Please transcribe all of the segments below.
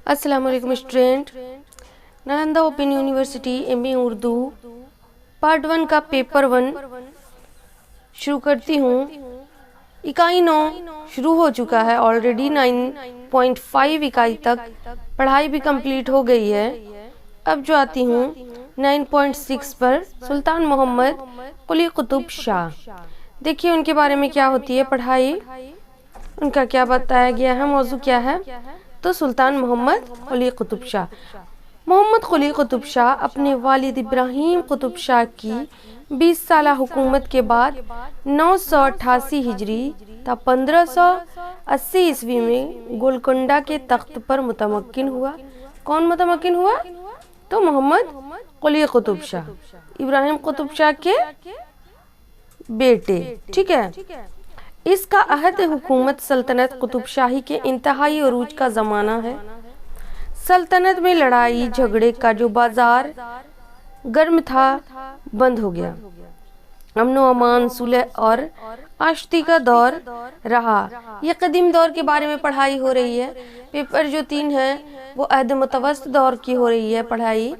अस्सलाम वालेकुम student. Nalanda open university MA Urdu part 1 का पेपर 1 शुरू करती हूँ। इकाई 9 शुरू हो चुका है ऑलरेडी। 9.5 इकाई तक पढ़ाई भी कंप्लीट हो गई है। अब जो आती हूँ 9.6 पर सुल्तान मोहम्मद कुली कुतुब शाह। देखिए उनके बारे में क्या होती है पढ़ाई, उनका क्या बताया गया है, मौजू क्या है। तो सुल्तान मोहम्मद कुली कुतुब शाह। मोहम्मद कुली कुतुब शाह अपने वालिद इब्राहिम कुतुब शाह की 20 साल हुकूमत के बाद 988 हिजरी था 1580 ईस्वी में गोलकुंडा के तख्त पर मुतमक्किन हुआ। कौन मुतमक्किन हुआ? तो मोहम्मद कुली कुतुब शाह, इब्राहिम कुतुब शाह के बेटे। ठीक है। इसका अहद हुकूमत सल्तनत कुतुब शाही के इंतहाई अरूज का ज़माना है। सल्तनत में लड़ाई झगड़े का जो बाजार गर्म था बंद हो गया। अमन अमान सुलह और आश्ती का दौर रहा। ये कदीम दौर के बारे में पढ़ाई हो रही है। पेपर जो 3 है वो अहद मुतवस्सित दौर की हो रही है पढ़ाई,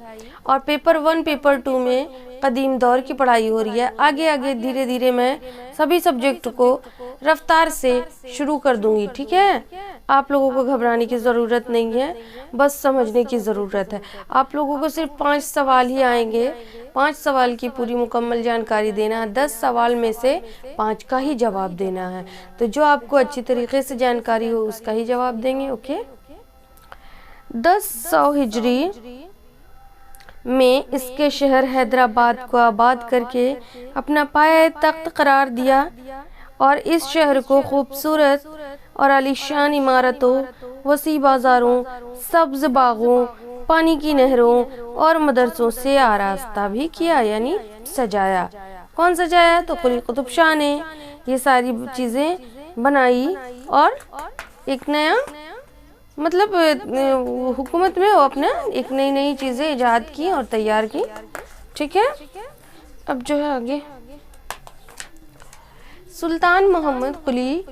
और पेपर 1 पेपर 2 में कदीम दौर की पढ़ाई हो रही है। आगे आगे धीरे धीरे मैं सभी सब्जेक्ट को रफ्तार से शुरू कर दूंगी। ठीक है, आप लोगों को घबराने की ज़रूरत नहीं है, बस समझने की ज़रूरत है। आप लोगों को सिर्फ 5 सवाल ही आएंगे। 5 सवाल की पूरी मुकम्मल जानकारी देना है। 10 सवाल में से 5 का ही जवाब देना है। तो जो आपको अच्छी तरीके से जानकारी हो उसका ही जवाब देंगे। ओके। 1000 हिजरी में इसके शहर हैदराबाद को आबाद करके अपना पाया तख्त करार दिया, और इस शहर को खूबसूरत और आलीशान इमारतों, वसी बाजारों, सब्ज बागों, पानी की नहरों और मदरसों से आरास्ता भी किया, यानी सजाया। कौन सजाया? तो कुली कुतुब शाह ने ये सारी चीज़ें बनाई, और एक नया मतलब हुकूमत में वो अपना एक नई नई चीज़ें इजाद की और तैयार की। ठीक है। अब जो है आगे सुल्तान मोहम्मद कुली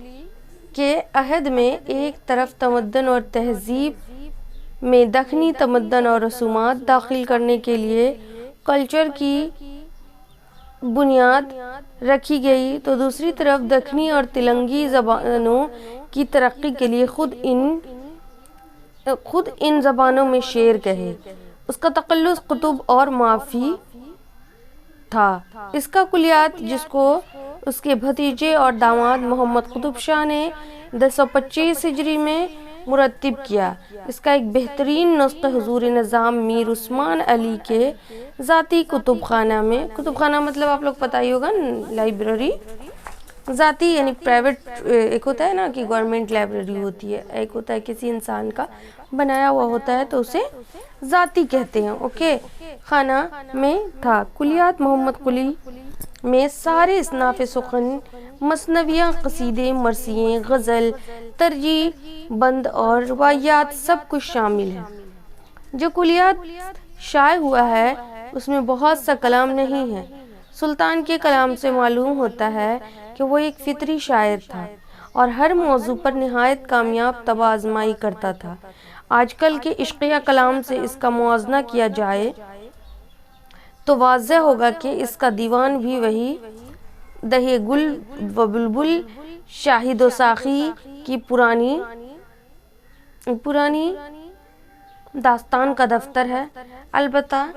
के अहद में एक तरफ तमद्दन और तहजीब में दखनी तमद्दन और रसूमात दाखिल करने के लिए कल्चर की बुनियाद रखी गई, तो दूसरी तरफ दखनी और तिलंगी ज़बानों की तरक्की के लिए खुद इन ज़बानों में शेर कहे। उसका तकल्लुस कुतुब और माफ़ी था। इसका कुलियात जिसको उसके भतीजे और दामाद मोहम्मद कुतुब शाह ने 1025 हिजरी में मुरत्तिब किया। इसका एक बेहतरीन नुस्ख़ा हुज़ूर निज़ाम मीर उस्मान अली के ज़ाती कुतुब खाना में, कुतुब खाना मतलब आप लोग पता ही होगा, लाइब्रेरी। ज़ाती यानी प्राइवेट, एक होता है ना कि गवर्नमेंट लाइब्रेरी होती है, एक होता है किसी इंसान का बनाया हुआ होता है तो उसे ज़ाती कहते हैं। ओके। खाना में था। कुलियात मोहम्मद कुली में सारे इसनाफ़ सुखन, मसनवियाँ, कसीदे, मरसियाँ, गज़ल, तरजीह बंद और रवायात सब कुछ शामिल है। जो कुलियात शाये हुआ है उसमें बहुत सा कलाम नहीं है। सुल्तान के कलाम से मालूम होता है कि वो एक फितरी शायर था और हर मौजू पर निहायत कामयाब तबाह आज़माई करता था। आजकल के इश्क़िया कलाम से इसका मुआवजा किया जाए तो वाज़ेह होगा कि इसका दीवान भी वही दहे गुल व बुलबुल, शाहिद व साखी की पुरानी दास्तान का दफ्तर है। अलबत्ता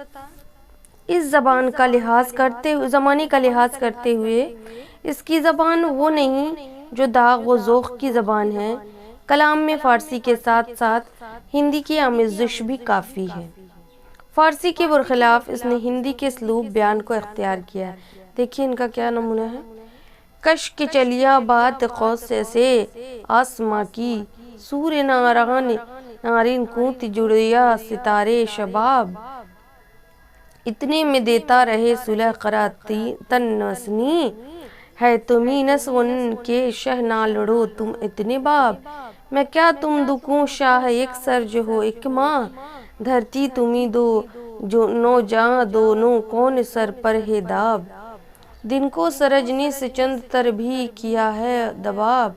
इस ज़माने का लिहाज करते हुए इसकी ज़बान वो नहीं जो दाग व ज़ौक़ की ज़बान है। कलाम में फ़ारसी के साथ साथ हिंदी की आमेज़श भी काफ़ी है। फ़ारसी के बरखिलाफ़ इसने हिंदी के सलूब बयान को इख्तियार किया है। देखिए इनका क्या नमूना है। कश के चलिया बात कौस से आसमां की, सूर नारिन कूत जुड़िया सितारे शबाब, इतने में देता रहे सुलह कराती तन्नसनी, है तुम्ही नस्वन के शह ना लड़ो तुम इतने बाब। मैं क्या तुम दुखूं शाह एक सर जो हो एक माँ, धरती तुम्ही दो जो नो जहाँ दोनों कौन सर पर है दाब। दिन को सरजनी से चंद तर भी किया है दबाब,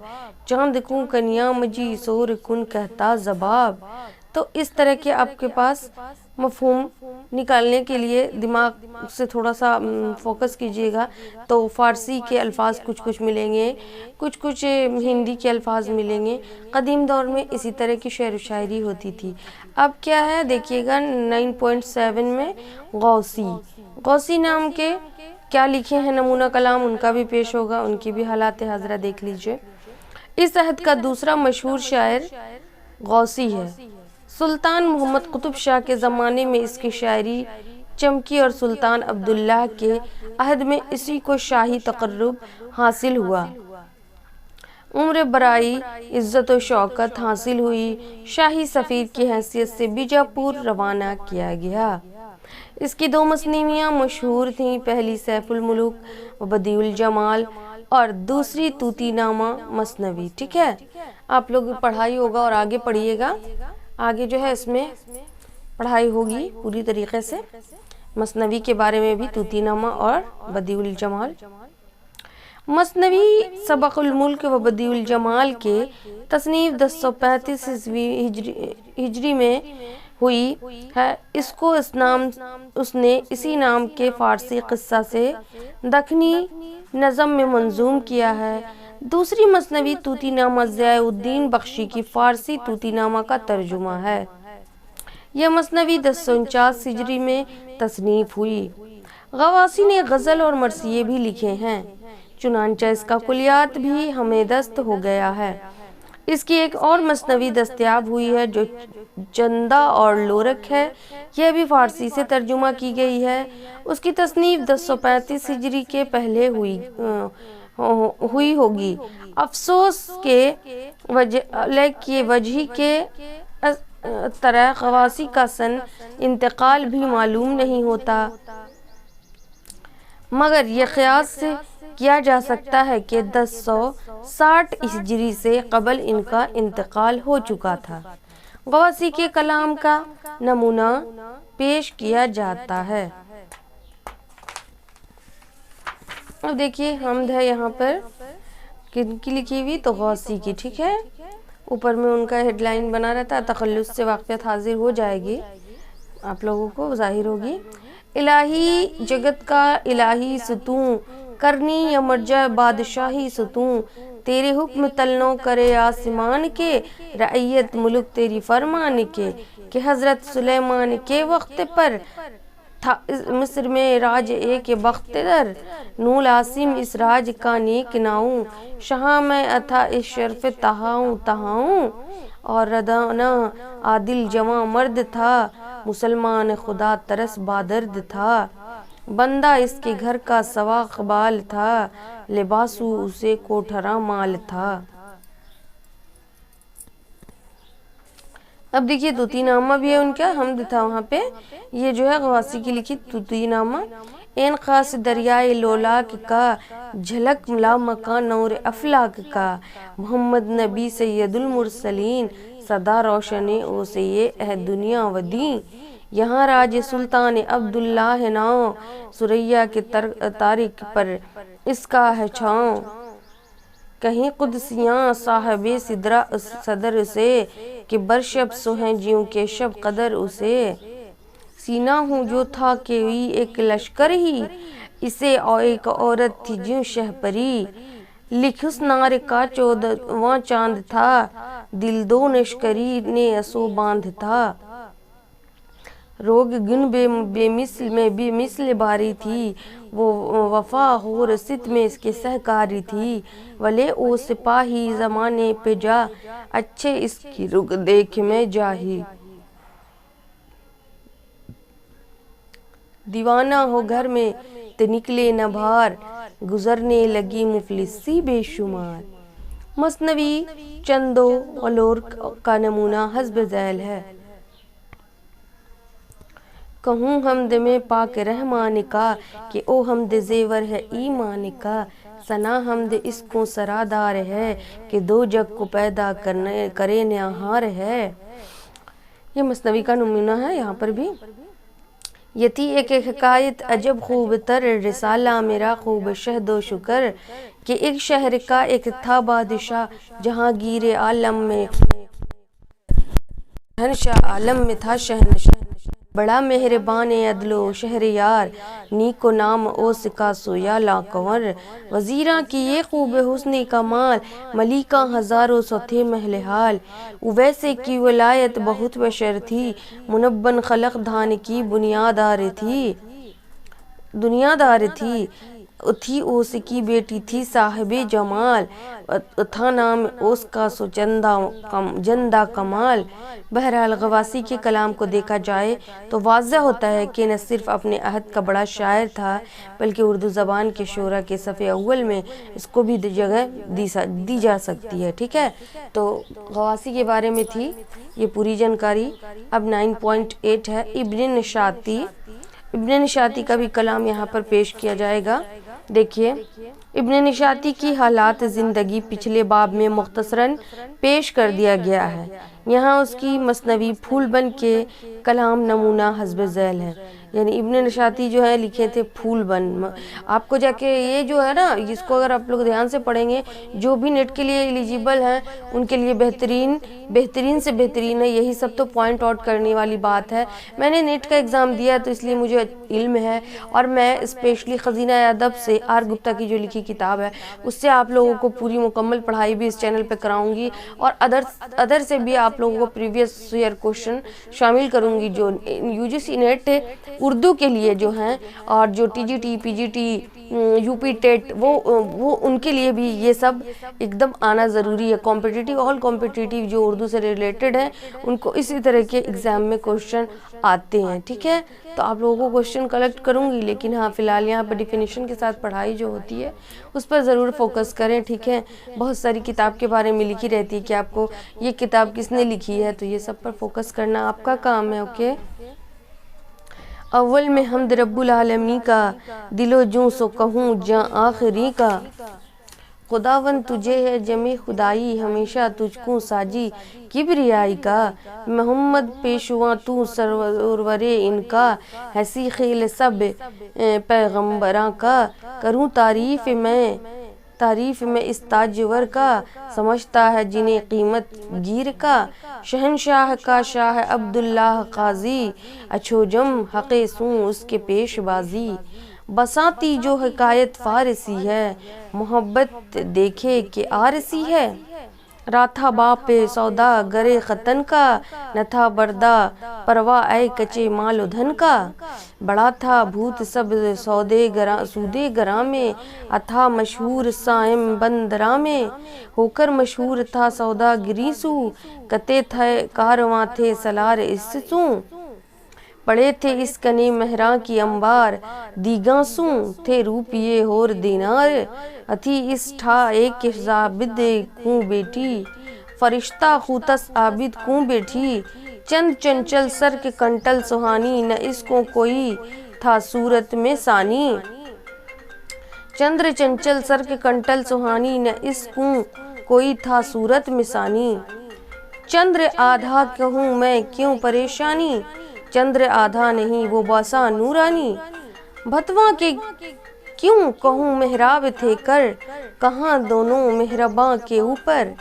चांद को कन्या मजी सोर कुन कहता जबाब। تو اس طرح کے آپ کے پاس مفہوم نکالنے کے لیے دماغ سے تھوڑا سا فوکس کیجئے گا تو فارسی کے الفاظ کچھ ملیں گے، کچھ ہندی کے الفاظ ملیں گے۔ قدیم دور میں اسی طرح کی شعر و شاعری ہوتی تھی۔ اب کیا ہے دیکھیے گا 9.7 میں غوثی نام کے کیا لکھے ہیں نمونہ کلام، ان کا بھی پیش ہوگا، ان کی بھی حالات حاضرہ دیکھ لیجئے۔ اس عہد کا دوسرا مشہور شاعر غوثی ہے۔ سلطان محمد قطب شاہ کے زمانے میں اس کی شاعری چمکی اور سلطان عبداللہ کے عہد میں اسی کو شاہی تقرب حاصل ہوا۔ عمر برائی عزت و شوکت حاصل ہوئی، شاہی سفیر کی حیثیت سے بیجاپور روانہ کیا گیا۔ اس کی 2 مثنویاں مشہور تھیں، پہلی سیف الملوک و بدیع الجمال اور دوسری طوطی نامہ مثنوی۔ ٹھیک ہے، آپ لوگ پڑھائی ہوگا اور آگے پڑھیے گا، آگے جو ہے اس میں پڑھائی ہوگی پوری طریقے سے، مثنوی کے بارے میں بھی، طوطی نامہ اور بدیع الجمال۔ مثنوی سبق الملک و بدیع الجمال کے تصنیف 1035 ہجری میں ہوئی ہے۔ اس کو اس نے اسی نام کے فارسی قصہ سے دکنی نظم میں منظوم کیا ہے۔ دوسری مثنوی طوطی نامہ ضیاء الدین بخشی کی فارسی طوطی نامہ کا ترجمہ ہے۔ یہ مثنوی 1049 ہجری میں تصنیف ہوئی۔ غواصی نے غزل اور مرثیے بھی لکھے ہیں، چنانچہ اس کا کلیات بھی ہمیں دست ہو گیا ہے۔ اس کی ایک اور مثنوی دستیاب ہوئی ہے جو چندہ اور لورک ہے، یہ بھی فارسی سے ترجمہ کی گئی ہے۔ اس کی تصنیف 1035 ہجری کے پہلے ہوئی ہوگی۔ افسوس کے وجہ کے طرح غواصی کا سن انتقال بھی معلوم نہیں ہوتا، مگر یہ قیاس کیا جا سکتا ہے کہ 1060 ہجری سے قبل ان کا انتقال ہو چکا تھا۔ غواصی کے کلام کا نمونہ پیش کیا جاتا ہے۔ اب دیکھیے حمد ہے یہاں پر کن کی لکھی ہوئی، تو غوثی کی۔ ٹھیک ہے، اوپر میں ان کا ہیڈ لائن بنا رہتا ہے، تخلص سے واقعات حاضر ہو جائے گی، آپ لوگوں کو ظاہر ہوگی۔ الہی جگت کا الہی ستون، کرنی یا مرجع بادشاہی ستون، تیرے حکم تلنو کرے آسمان کے، رعیت ملک تیری فرمان کے، کہ حضرت سلیمان کے وقت پر تھا مصر میں راج ایک بخت در، نول عاصم اس راج کا نیک ناؤں، شہاں میں اتھا اس شرف تہاؤں، اور ردانا عادل جواں مرد تھا، مسلمان خدا ترس بادرد تھا، بندہ اس کے گھر کا سوا قبال تھا، لباسو اسے کوٹھرا مال تھا۔ اب دیکھیے طوطی نامہ بھی ہے ان کا، حمد تھا وہاں پہ، یہ جو ہے غواصی کی لکھی طوطی نامہ۔ این خاص دریائے لولاک کا، جھلک لامکاں نور افلاک کا، محمد نبی سید المرسلین، صدا روشن او سے یہ اے دنیا و دین، یہاں راج سلطان عبداللہ ناؤ، سریا کے تارک پر اس کا ہے چھاؤں، کہیں قدسیاں صاحب صدر سے، کہ برشب سوہیں جیوں کے شب قدر اسے، سینہ ہوں جو تھا کہ ایک لشکر ہی، اسے ایک عورت تھی جیوں شہپری، لکھ اس نار کا 14واں چاند تھا، دل دو نشکری نے اسو باندھ تھا، روگ گن بے مثل باری تھی، وہ وفا ہور ست میں اس کے سہکاری تھی، ولے او سپاہی زمانے پہ جا، اچھے اس کی رخ دیکھ میں جاہی، دیوانہ ہو گھر میں تے نکلے نہ باہر، گزرنے لگی مفلسی بے شمار۔ مثنوی چندو ولورک کا نمونہ حسب ذیل ہے۔ کہوں حمد میں پاک رحمان کا، کہ او حمد زیور ہے ایمان کا، ثنا حمد اس کو سرادار ہے، کہ دو جگ کو پیدا کرے نہار ہے۔ یہ مثنوی کا نمونہ ہے یہاں پر بھی۔ یہ تھی ایک حکایت عجب خوب تر، رسالہ میرا خوب شہد و شکر، کہ ایک شہر کا ایک تھا بادشاہ، جہاں گیر عالم میں शहनशाह आलम में था शहनशाह, बड़ा मेहरबान अदलो शहरयार, नीको नाम ओस का सोया ला कंवर, वजीरा की ये खूब हुस्न कमाल, मलिका हजारों सौ थे महल हाल, उवैसे की वलायत बहुत बशर थी, मुनब्बन खलक धान की दुनियादार थी ओस की बेटी थी साहिबे जमाल, था नाम ओस का सो जंदा कमाल। बहरहाल गवासी के कलाम को देखा जाए तो वाज़ह होता है कि न सिर्फ अपने अहद का बड़ा शायर था बल्कि उर्दू ज़बान के शोरा के सफ़े अव्वल में इसको भी जगह दी जा सकती है। ठीक है, तो गवासी के बारे में थी ये पूरी जानकारी। अब 9.8 है इब्न निशाती। इब्न निशाती का भी कलाम यहाँ पर पेश किया जाएगा। देखिए, इब्न निशाती की हालात ज़िंदगी पिछले बाब में मुख्तसरन पेश कर दिया गया है। यहाँ उसकी मसनवी फूल बन के कलाम नमूना हस्ब ज़ैल है, यानी इब्न निशाती जो है लिखे थे फूल बन। आपको जाके ये जो है ना, इसको अगर आप लोग ध्यान से पढ़ेंगे, जो भी नेट के लिए एलिजिबल हैं उनके लिए बेहतरीन से बेहतरीन है। यही सब तो पॉइंट आउट करने वाली बात है। मैंने नेट का एग्ज़ाम दिया तो इसलिए मुझे इल्म है, और मैं स्पेशली खजीना अदब से आर गुप्ता की जो लिखी किताब है उससे आप लोगों को पूरी मुकम्मल पढ़ाई भी इस चैनल पे कराऊंगी, और अदर से भी आप लोगों को प्रीवियस ईयर क्वेश्चन शामिल करूंगी जो यूजीसी नेट उर्दू के लिए जो हैं, और जो टीजीटी पीजीटी यूपी टेट वो उनके लिए भी ये सब एकदम आना ज़रूरी है। ऑल कॉम्पिटिटिव जो उर्दू से रिलेटेड है उनको इसी तरह के एग्ज़ाम में क्वेश्चन आते हैं। ठीक है, तो आप लोगों को क्वेश्चन कलेक्ट करूंगी, लेकिन हाँ फ़िलहाल यहाँ पर डिफिनीशन के साथ पढ़ाई जो होती है उस पर ज़रूर फोकस करें। ठीक है, बहुत सारी किताब के बारे में लिखी रहती है कि आपको ये किताब किसने लिखी है, तो ये सब पर फोकस करना आपका काम है। ओके, अव्वल में हमद रब्बुल आलमी का, दिलो जूं सो कहूँ जा आखिरी का, खुदावन तुझे है जमे खुदाई, हमेशा तुझको साजी किबरियाई का, मोहम्मद पेशवा तू सरवरे इनका, हसी खेल सब पैगम्बरा का, करूँ तारीफ में इस ताजवर का, समझता है जिन्हें कीमत गिर का, शहनशाह का शाह अब्दुल्लाह काजी, अछोजम हक़े सूं उसके पेशबाजी, बसाती जो हकायत फारसी है, मोहब्बत देखे के आरसी है, राथा बाप सौदा गरे खतन का, न था बर्दा परवा ऐ कचे मालो धन का, बड़ा था भूत सब सूदे गरा में, अथा मशहूर साइम बंदरा में, होकर मशहूर था सौदा गिरीसू, कते थे कारवां थे सलार इससू, पड़े थे इस कने महरा की अंबार, दीगासू थे रूपिये होर दिनार, अथी इस ठा एक जाबिद कूं बेटी, फरिश्ता खूतस आबिद कूं बैठी, चंद चंचल सर के कंटल सुहानी, न इसको कोई था सूरत में सानी, चंद्र चंचल सर के कंटल सुहानी, न इसको कोई था सूरत में सानी, चंद्र आधा कहूँ मैं क्यों परेशानी, चंद्र आधा नहीं वो बासा नूरानी, भतवा के क्यों कहूँ मेहराब थे कर, कहाँ दोनों मेहरबा के ऊपर,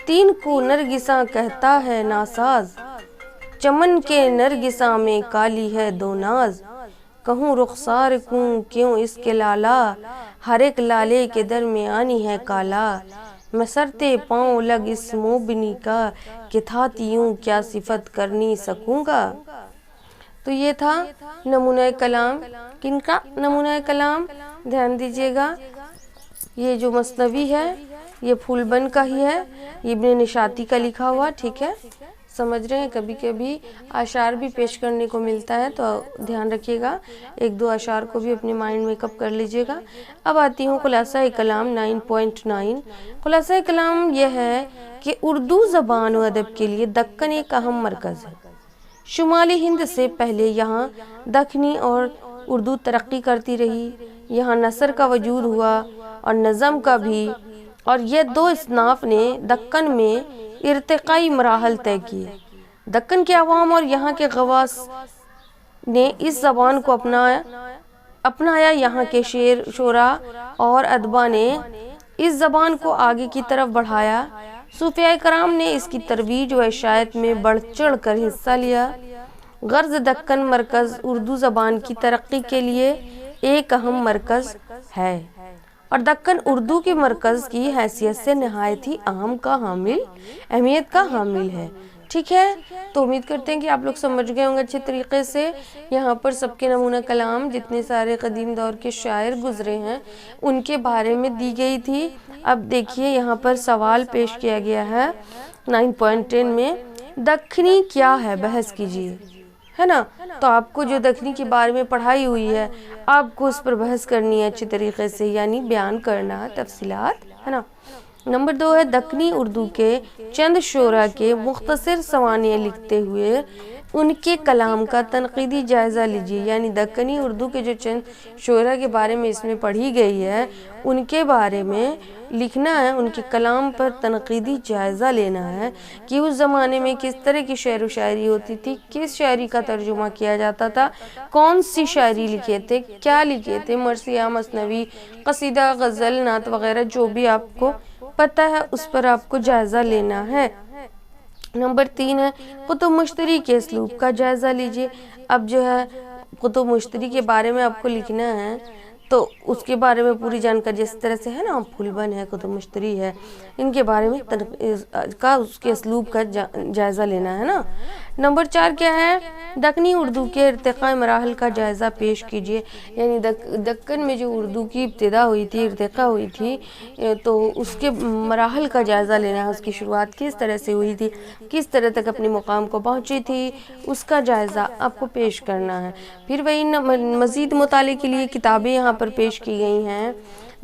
तीन को नरगिसा कहता है नासाज, चमन के नरगिसा में काली है दो नाज, कहूँ रुखसार को क्यों इसके लाला, हर एक लाले के दरमियानी है काला, मैं सरते पाँव लग इस मोबनी का, कि था यूं क्या सिफत करनी सकूंगा। तो ये था नमूना कलाम। किनका नमूना कलाम, ध्यान दीजिएगा, ये जो मसनवी है ये फूलबन का ही है, ये इब्न निशाती का लिखा हुआ। ठीक है, समझ रहे हैं। कभी कभी अशार भी पेश करने को मिलता है तो ध्यान रखिएगा, एक दो अशार को भी अपने माइंड में कप कर लीजिएगा। अब आती हूँ खुलासा कलाम 9.9। खुलासा कलाम यह है कि उर्दू ज़बान व अदब के लिए दक्कन एक अहम मरकज़ है। शुमाली हिंद से पहले यहाँ दखनी और उर्दू तरक्की करती रही, यहाँ नसर का वजूद हुआ और नज़म का भी, और ये दो इसनाफ ने दक्कन में इर्तिकाई मराहल तय किए। दक्कन के अवाम और यहाँ के गवास ने इस ज़बान को अपनाया। यहाँ के शेर शोरा और अदबा ने इस ज़बान को आगे की तरफ बढ़ाया। صوفیاء کرام نے اس کی ترویج و اشاعت میں بڑھ چڑھ کر حصہ لیا۔ غرض دکن مرکز اردو زبان کی ترقی کے لیے ایک اہم مرکز ہے اور دکن اردو کے مرکز کی حیثیت سے نہایت ہی اہمیت کا حامل ہے۔ ٹھیک ہے، تو امید کرتے ہیں کہ آپ لوگ سمجھ گئے ہوں گے اچھے طریقے سے۔ یہاں پر سب کے نمونہ کلام جتنے سارے قدیم دور کے شاعر گزرے ہیں ان کے بارے میں دی گئی تھی۔ اب دیکھیے یہاں پر سوال پیش کیا گیا ہے 9.10 میں، دکنی کیا ہے بحث کیجیے، ہے نا؟ تو آپ کو جو دکنی کے بارے میں پڑھائی ہوئی ہے آپ کو اس پر بحث کرنی ہے اچھے طریقے سے، یعنی بیان کرنا ہے تفصیلات، ہے نا؟ نمبر 2 ہے دکنی اردو کے چند شعراء کے مختصر سوانح لکھتے ہوئے ان کے کلام کا تنقیدی جائزہ لیجیے، یعنی دکنی اردو کے جو چند شعراء کے بارے میں اس میں پڑھی گئی ہے ان کے بارے میں لکھنا ہے، ان کے کلام پر تنقیدی جائزہ لینا ہے کہ اس زمانے میں کس طرح کی شعر و شاعری ہوتی تھی، کس شاعری کا ترجمہ کیا جاتا تھا، کون سی شاعری لکھے تھے، کیا لکھے تھے، مرثیہ، مثنوی، قصیدہ، غزل، نعت وغیرہ جو بھی آپ کو پتہ ہے اس پر آپ کو جائزہ لینا ہے۔ نمبر 3 ہے کتب مشتری کے اسلوب کا جائزہ لیجئے۔ اب جو ہے کتب مشتری کے بارے میں آپ کو لکھنا ہے تو اس کے بارے میں پوری جانکاری جس طرح سے ہے نا، پھول بن ہے، کتب مشتری ہے، ان کے بارے میں اس کے اسلوب کا جائزہ لینا ہے نا۔ نمبر 4 کیا ہے، دکنی اردو کے ارتقاء مراحل کا جائزہ پیش کیجیے، یعنی دکن میں جو اردو کی ابتدا ہوئی تھی، ارتقاء ہوئی تھی، تو اس کے مراحل کا جائزہ لینا ہے، اس کی شروعات کس طرح سے ہوئی تھی، کس طرح تک اپنے مقام کو پہنچی تھی، اس کا جائزہ آپ کو پیش کرنا ہے۔ پھر وہی مزید مطالعے کے لیے کتابیں یہاں پر پیش کی گئی ہیں۔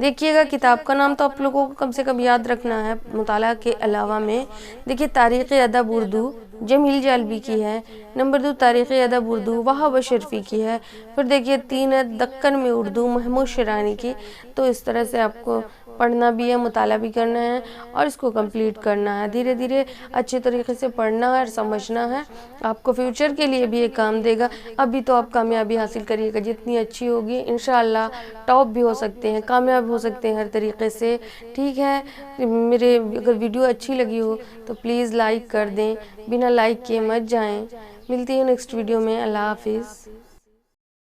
دیکھیے گا کتاب کا نام تو آپ لوگوں کو کم سے کم یاد رکھنا ہے مطالعہ کے علاوہ میں۔ دیکھیے تاریخ ادب اردو جمیل جالبی کی ہے۔ نمبر 2 تاریخ ادب اردو وہاب اشرفی کی ہے۔ پھر دیکھیے 3 ہے دکن میں اردو محمود شیرانی کی۔ تو اس طرح سے آپ کو پڑھنا بھی ہے، مطالعہ بھی کرنا ہے اور اس کو کمپلیٹ کرنا ہے، دھیرے دھیرے اچھے طریقے سے پڑھنا ہے اور سمجھنا ہے، آپ کو فیوچر کے لیے بھی یہ کام دے گا۔ ابھی تو آپ کامیابی حاصل کریے گا، جتنی اچھی ہوگی انشاءاللہ ٹاپ بھی ہو سکتے ہیں، کامیاب ہو سکتے ہیں ہر طریقے سے۔ ٹھیک ہے، میرے اگر ویڈیو اچھی لگی ہو تو پلیز لائک کر دیں، بنا لائک کیے مت جائیں۔ ملتی ہے نیکسٹ ویڈیو میں، اللہ حافظ۔